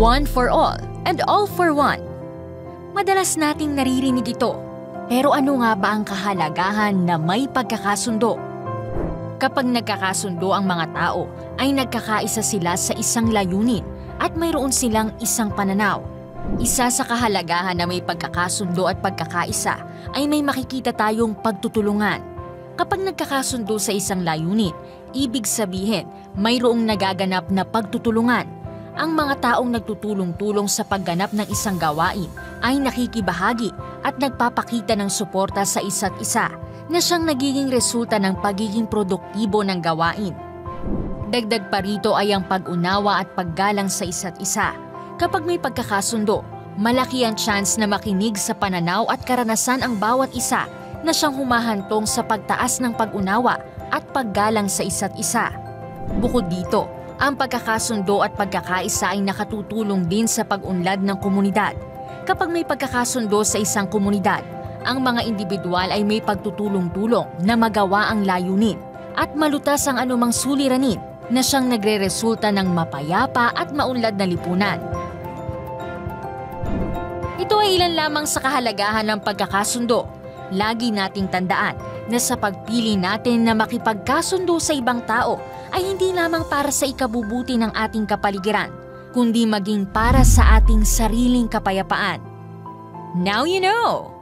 one for all and all for one. Madalas nating naririnig ito, pero ano nga ba ang kahalagahan na may pagkakasundo? Kapag nagkakasundo ang mga tao, ay nagkakaisa sila sa isang layunin at mayroon silang isang pananaw. Isa sa kahalagahan na may pagkakasundo at pagkakaisa ay may makikita tayong pagtutulungan. Kapag nagkakasundo sa isang layunin, ibig sabihin mayroong nagaganap na pagtutulungan. Ang mga taong nagtutulong-tulong sa pagganap ng isang gawain ay nakikibahagi at nagpapakita ng suporta sa isa't isa na siyang nagiging resulta ng pagiging produktibo ng gawain. Dagdag pa rito ay ang pag-unawa at paggalang sa isa't isa. Kapag may pagkakasundo, malaki ang chance na makinig sa pananaw at karanasan ang bawat isa na siyang humahantong sa pagtaas ng pag-unawa at paggalang sa isa't isa. Bukod dito, ang pagkakasundo at pagkakaisa ay nakatutulong din sa pag-unlad ng komunidad. Kapag may pagkakasundo sa isang komunidad, ang mga individual ay may pagtutulong-tulong na magawa ang layunin at malutas ang anumang suliranin na siyang nagre-resulta ng mapayapa at maunlad na lipunan. Ito ay ilan lamang sa kahalagahan ng pagkakasundo. Lagi nating tandaan na sa pagpili natin na makipagkasundo sa ibang tao ay hindi lamang para sa ikabubuti ng ating kapaligiran, kundi maging para sa ating sariling kapayapaan. Now you know!